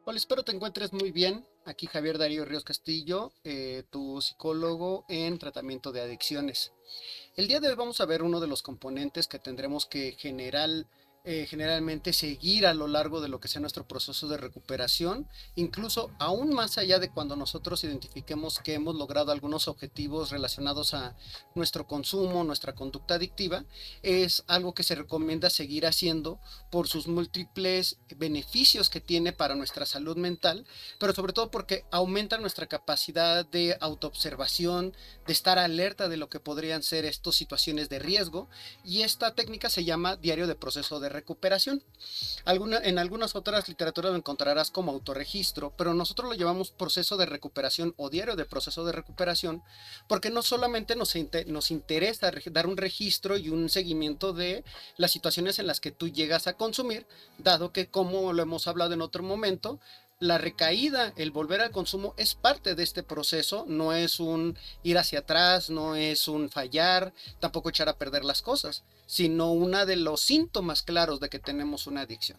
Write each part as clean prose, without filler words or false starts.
Hola, espero te encuentres muy bien. Aquí Javier Darío Ríos Castillo, tu psicólogo en tratamiento de adicciones. El día de hoy vamos a ver uno de los componentes que tendremos que generalmente seguir a lo largo de lo que sea nuestro proceso de recuperación, incluso aún más allá de cuando nosotros identifiquemos que hemos logrado algunos objetivos relacionados a nuestro consumo, nuestra conducta adictiva, es algo que se recomienda seguir haciendo por sus múltiples beneficios que tiene para nuestra salud mental, pero sobre todo porque aumenta nuestra capacidad de autoobservación, de estar alerta de lo que podrían ser estas situaciones de riesgo, y esta técnica se llama diario de proceso de recuperación. En algunas otras literaturas lo encontrarás como autorregistro, pero nosotros lo llamamos proceso de recuperación o diario de proceso de recuperación porque no solamente nos interesa dar un registro y un seguimiento de las situaciones en las que tú llegas a consumir, dado que, como lo hemos hablado en otro momento, la recaída, el volver al consumo es parte de este proceso, no es un ir hacia atrás, no es un fallar, tampoco echar a perder las cosas, sino uno de los síntomas claros de que tenemos una adicción.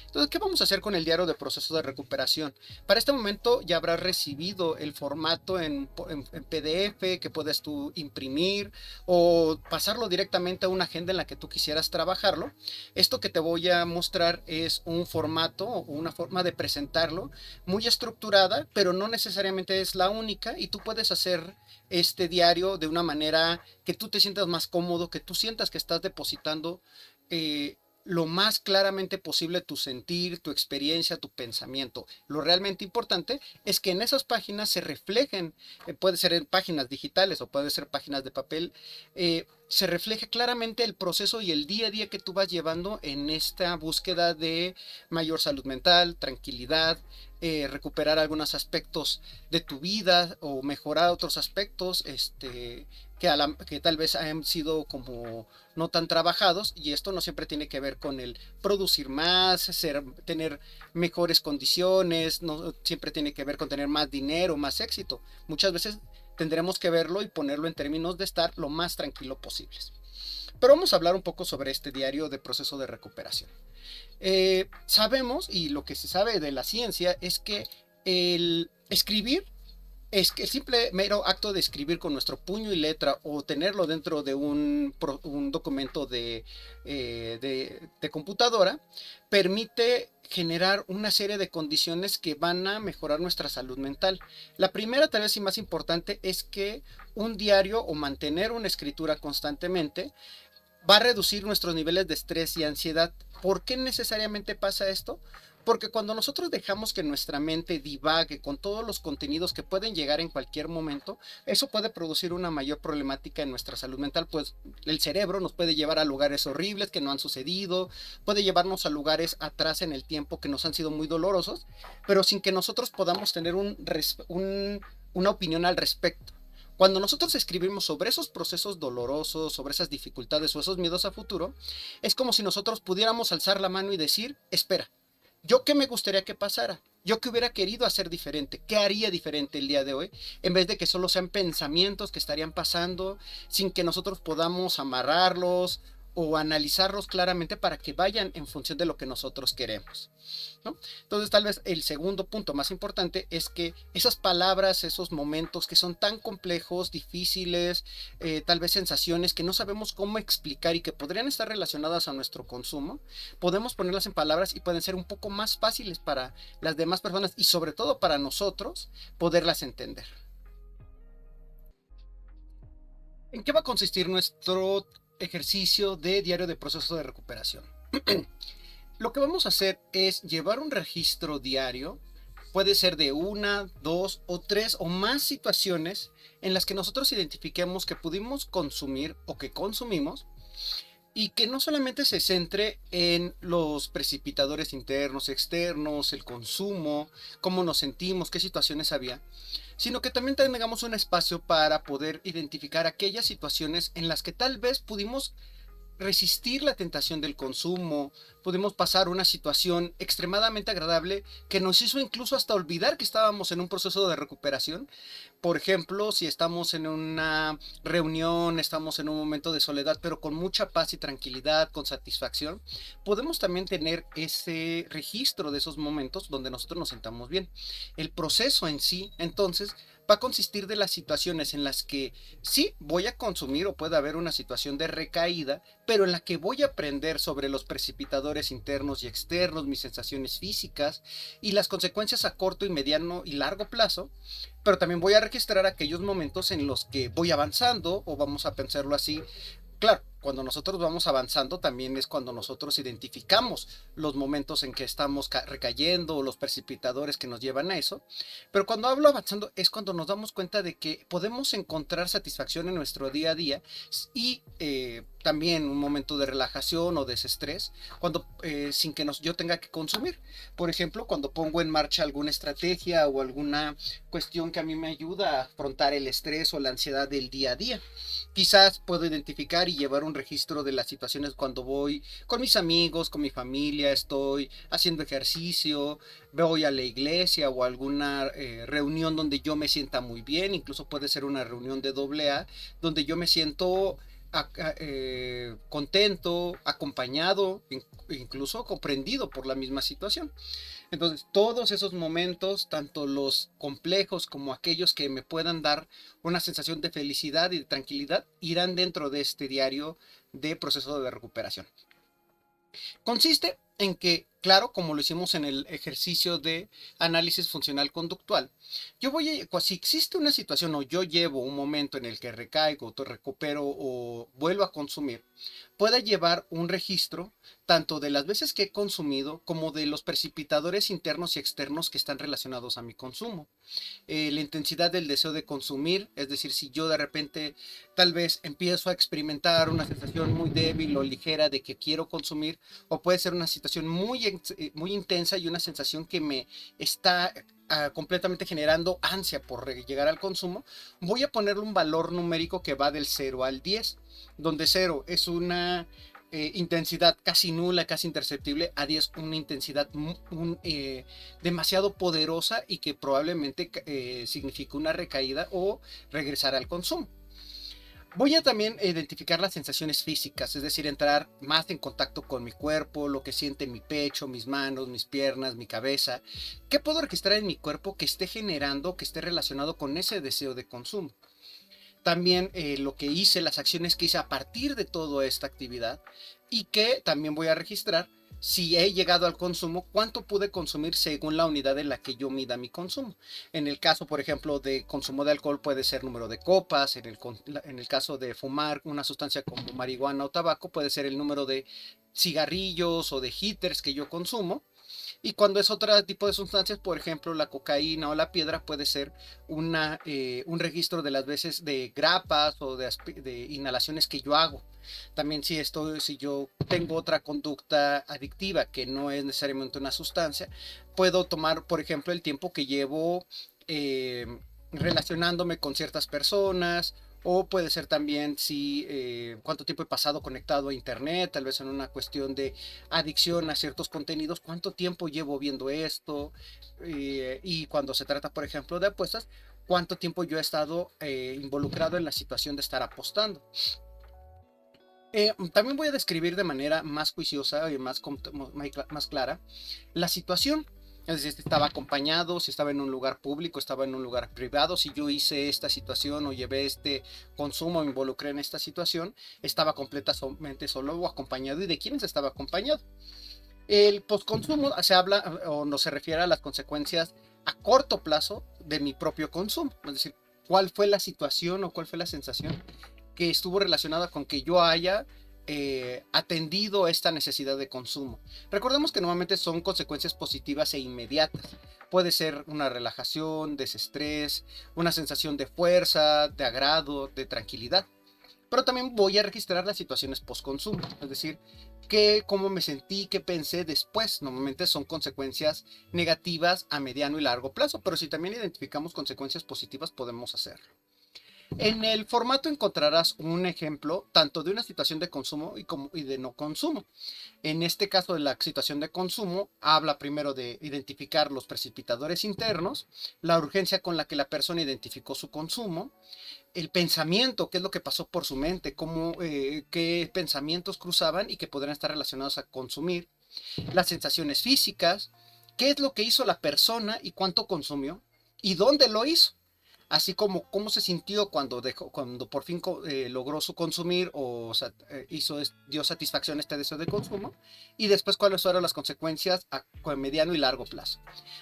Entonces, ¿qué vamos a hacer con el diario de proceso de recuperación? Para este momento ya habrás recibido el formato en PDF que puedes tú imprimir o pasarlo directamente a una agenda en la que tú quisieras trabajarlo. Esto que te voy a mostrar es un formato o una forma de presentarlo muy estructurada, pero no necesariamente es la única, y tú puedes hacer este diario de una manera que tú te sientas más cómodo, que tú sientas que estás depositando lo más claramente posible tu sentir, tu experiencia, tu pensamiento. Lo realmente importante es que en esas páginas se reflejen, puede ser en páginas digitales o puede ser páginas de papel, se refleje claramente el proceso y el día a día que tú vas llevando en esta búsqueda de mayor salud mental, tranquilidad, recuperar algunos aspectos de tu vida o mejorar otros aspectos que tal vez han sido como no tan trabajados, y esto no siempre tiene que ver con el producir más, tener mejores condiciones, no siempre tiene que ver con tener más dinero, más éxito. Muchas veces tendremos que verlo y ponerlo en términos de estar lo más tranquilo posibles. Pero vamos a hablar un poco sobre este diario de proceso de recuperación. Sabemos, y lo que se sabe de la ciencia, es que el escribir es que el simple mero acto de escribir con nuestro puño y letra o tenerlo dentro de un documento de computadora permite generar una serie de condiciones que van a mejorar nuestra salud mental. La primera, tal vez y más importante, es que un diario o mantener una escritura constantemente va a reducir nuestros niveles de estrés y ansiedad. ¿Por qué necesariamente pasa esto? Porque cuando nosotros dejamos que nuestra mente divague con todos los contenidos que pueden llegar en cualquier momento, eso puede producir una mayor problemática en nuestra salud mental, pues el cerebro nos puede llevar a lugares horribles que no han sucedido, puede llevarnos a lugares atrás en el tiempo que nos han sido muy dolorosos, pero sin que nosotros podamos tener una opinión al respecto. Cuando nosotros escribimos sobre esos procesos dolorosos, sobre esas dificultades o esos miedos a futuro, es como si nosotros pudiéramos alzar la mano y decir, espera, ¿yo qué me gustaría que pasara? ¿Yo qué hubiera querido hacer diferente? ¿Qué haría diferente el día de hoy? En vez de que solo sean pensamientos que estarían pasando sin que nosotros podamos amarrarlos o analizarlos claramente para que vayan en función de lo que nosotros queremos, ¿no? Entonces, tal vez el segundo punto más importante es que esas palabras, esos momentos que son tan complejos, difíciles, tal vez sensaciones que no sabemos cómo explicar y que podrían estar relacionadas a nuestro consumo, podemos ponerlas en palabras y pueden ser un poco más fáciles para las demás personas y sobre todo para nosotros poderlas entender. ¿En qué va a consistir nuestro ejercicio de diario de proceso de recuperación? Lo que vamos a hacer es llevar un registro diario. Puede ser de una, dos o tres o más situaciones en las que nosotros identifiquemos que pudimos consumir o que consumimos, y que no solamente se centre en los precipitadores internos, externos, el consumo, cómo nos sentimos, qué situaciones había, sino que también tengamos un espacio para poder identificar aquellas situaciones en las que tal vez pudimos resistir la tentación del consumo, pudimos pasar una situación extremadamente agradable que nos hizo incluso hasta olvidar que estábamos en un proceso de recuperación. Por ejemplo, si estamos en una reunión, estamos en un momento de soledad, pero con mucha paz y tranquilidad, con satisfacción, podemos también tener ese registro de esos momentos donde nosotros nos sentamos bien. El proceso en sí, entonces, va a consistir de las situaciones en las que sí voy a consumir o puede haber una situación de recaída, pero en la que voy a aprender sobre los precipitadores internos y externos, mis sensaciones físicas y las consecuencias a corto y mediano y largo plazo, pero también voy a registrar aquellos momentos en los que voy avanzando, o vamos a pensarlo así. Claro, cuando nosotros vamos avanzando también es cuando nosotros identificamos los momentos en que estamos recayendo o los precipitadores que nos llevan a eso. Pero cuando hablo avanzando es cuando nos damos cuenta de que podemos encontrar satisfacción en nuestro día a día y también un momento de relajación o desestrés cuando sin que yo tenga que consumir. Por ejemplo, cuando pongo en marcha alguna estrategia o alguna cuestión que a mí me ayuda a afrontar el estrés o la ansiedad del día a día. Quizás puedo identificar y llevar un registro de las situaciones cuando voy con mis amigos, con mi familia, estoy haciendo ejercicio, voy a la iglesia o a alguna reunión donde yo me sienta muy bien, incluso puede ser una reunión de doble A, donde yo me siento contento, acompañado, incluso comprendido por la misma situación. Entonces, todos esos momentos, tanto los complejos como aquellos que me puedan dar una sensación de felicidad y de tranquilidad, irán dentro de este diario de proceso de recuperación. Consiste en que, claro, como lo hicimos en el ejercicio de análisis funcional conductual, si existe una situación o yo llevo un momento en el que recaigo, recupero o vuelvo a consumir, pueda llevar un registro tanto de las veces que he consumido como de los precipitadores internos y externos que están relacionados a mi consumo. La intensidad del deseo de consumir, es decir, si yo de repente tal vez empiezo a experimentar una sensación muy débil o ligera de que quiero consumir, o puede ser una situación muy intensa y una sensación que me está completamente generando ansia por llegar al consumo, voy a ponerle un valor numérico que va del 0 al 10, donde 0 es una intensidad casi nula, casi imperceptible, a 10 una intensidad demasiado poderosa y que probablemente significa una recaída o regresar al consumo. Voy a también identificar las sensaciones físicas, es decir, entrar más en contacto con mi cuerpo, lo que siente mi pecho, mis manos, mis piernas, mi cabeza. ¿Qué puedo registrar en mi cuerpo que esté generando, que esté relacionado con ese deseo de consumo? También lo que hice, las acciones que hice a partir de toda esta actividad y que también voy a registrar si he llegado al consumo, cuánto pude consumir según la unidad en la que yo mida mi consumo. En el caso, por ejemplo, de consumo de alcohol puede ser número de copas, en el caso de fumar una sustancia como marihuana o tabaco puede ser el número de cigarrillos o de hitters que yo consumo. Y cuando es otro tipo de sustancias, por ejemplo, la cocaína o la piedra, puede ser un registro de las veces de grapas o de inhalaciones que yo hago. También si yo tengo otra conducta adictiva que no es necesariamente una sustancia, puedo tomar, por ejemplo, el tiempo que llevo eh, relacionándome con ciertas personas, o puede ser también si cuánto tiempo he pasado conectado a internet, tal vez en una cuestión de adicción a ciertos contenidos, cuánto tiempo llevo viendo esto, y cuando se trata, por ejemplo, de apuestas, cuánto tiempo yo he estado involucrado en la situación de estar apostando. También voy a describir de manera más juiciosa y más clara la situación. Es decir, si estaba acompañado, si estaba en un lugar público, estaba en un lugar privado, si yo hice esta situación o llevé este consumo, me involucré en esta situación, estaba completamente solo o acompañado y de quiénes estaba acompañado. El postconsumo se habla o no se refiere a las consecuencias a corto plazo de mi propio consumo. Es decir, cuál fue la situación o cuál fue la sensación que estuvo relacionada con que yo haya atendido esta necesidad de consumo. Recordemos que normalmente son consecuencias positivas e inmediatas. Puede ser una relajación, desestrés, una sensación de fuerza, de agrado, de tranquilidad. Pero también voy a registrar las situaciones post-consumo, es decir, cómo me sentí, qué pensé después. Normalmente son consecuencias negativas a mediano y largo plazo, pero si también identificamos consecuencias positivas podemos hacerlo. En el formato encontrarás un ejemplo tanto de una situación de consumo y de no consumo. En este caso de la situación de consumo, habla primero de identificar los precipitadores internos, la urgencia con la que la persona identificó su consumo, el pensamiento, qué es lo que pasó por su mente, qué pensamientos cruzaban y que podrían estar relacionados a consumir, las sensaciones físicas, qué es lo que hizo la persona y cuánto consumió y dónde lo hizo, así como cómo se sintió cuando por fin logró su consumir dio satisfacción a este deseo de consumo, y después cuáles fueron las consecuencias a mediano y largo plazo.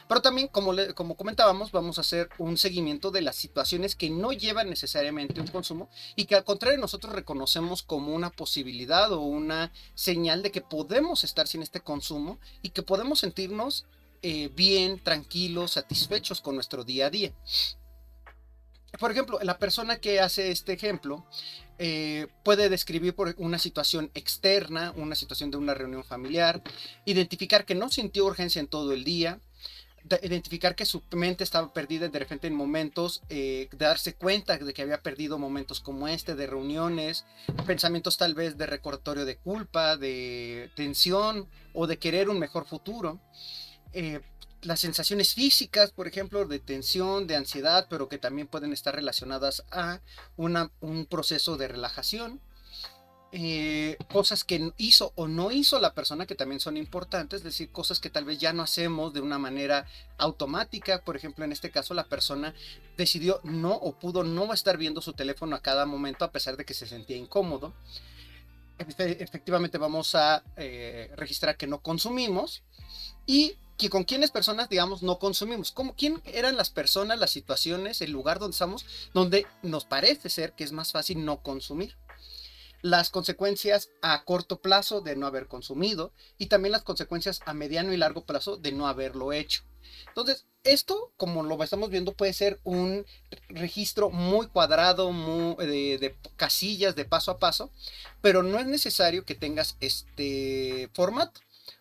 Pero también, como comentábamos, vamos a hacer un seguimiento de las situaciones que no llevan necesariamente un consumo y que al contrario nosotros reconocemos como una posibilidad o una señal de que podemos estar sin este consumo y que podemos sentirnos bien, tranquilos, satisfechos con nuestro día a día. Por ejemplo, la persona que hace este ejemplo puede describir por una situación externa, una situación de una reunión familiar, identificar que no sintió urgencia en todo el día, identificar que su mente estaba perdida de repente en momentos, darse cuenta de que había perdido momentos como este, de reuniones, pensamientos tal vez de recordatorio de culpa, de tensión o de querer un mejor futuro. eh, las sensaciones físicas, por ejemplo, de tensión, de ansiedad, pero que también pueden estar relacionadas a un proceso de relajación. Cosas que hizo o no hizo la persona que también son importantes, es decir, cosas que tal vez ya no hacemos de una manera automática. Por ejemplo, en este caso la persona decidió no o pudo no estar viendo su teléfono a cada momento a pesar de que se sentía incómodo. Efectivamente vamos a registrar que no consumimos y que con quiénes personas, digamos, no consumimos. ¿Quién eran las personas, las situaciones, el lugar donde estamos, donde nos parece ser que es más fácil no consumir? Las consecuencias a corto plazo de no haber consumido y también las consecuencias a mediano y largo plazo de no haberlo hecho. Entonces, esto, como lo estamos viendo, puede ser un registro muy cuadrado, de casillas, de paso a paso, pero no es necesario que tengas este formato.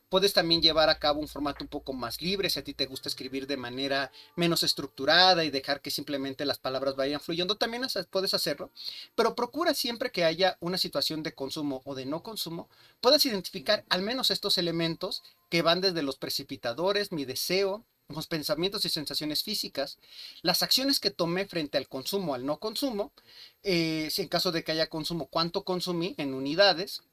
Puedes también llevar a cabo un formato un poco más libre si a ti te gusta escribir de manera menos estructurada y dejar que simplemente las palabras vayan fluyendo. También puedes hacerlo, pero procura siempre que haya una situación de consumo o de no consumo, puedas identificar al menos estos elementos que van desde los precipitadores, mi deseo, los pensamientos y sensaciones físicas, las acciones que tomé frente al consumo, al no consumo, si en caso de que haya consumo, cuánto consumí en unidades,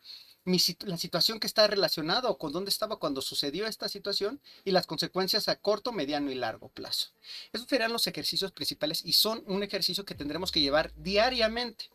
la situación que está relacionada o con dónde estaba cuando sucedió esta situación y las consecuencias a corto, mediano y largo plazo. Esos serían los ejercicios principales y son un ejercicio que tendremos que llevar diariamente.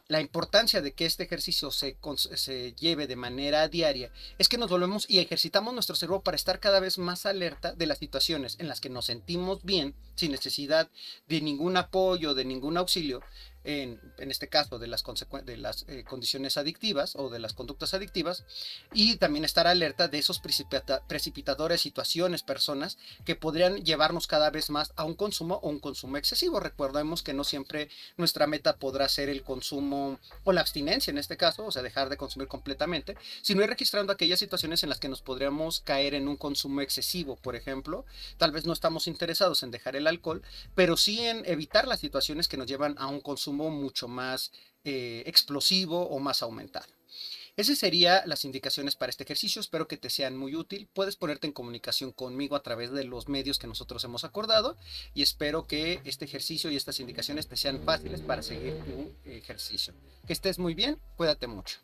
La importancia de que este ejercicio se lleve de manera diaria es que nos volvemos y ejercitamos nuestro cerebro para estar cada vez más alerta de las situaciones en las que nos sentimos bien, sin necesidad de ningún apoyo, de ningún auxilio, en este caso de las condiciones adictivas o de las conductas adictivas, y también estar alerta de esos precipitadores, situaciones, personas que podrían llevarnos cada vez más a un consumo o un consumo excesivo. Recordemos que no siempre nuestra meta podrá ser el consumo o la abstinencia en este caso, o sea, dejar de consumir completamente, sino ir registrando aquellas situaciones en las que nos podríamos caer en un consumo excesivo. Por ejemplo, tal vez no estamos interesados en dejar el alcohol, pero sí en evitar las situaciones que nos llevan a un consumo mucho más explosivo o más aumentado. Esas serían las indicaciones para este ejercicio. Espero que te sean muy útil. Puedes ponerte en comunicación conmigo a través de los medios que nosotros hemos acordado y espero que este ejercicio y estas indicaciones te sean fáciles para seguir tu ejercicio. Que estés muy bien, cuídate mucho.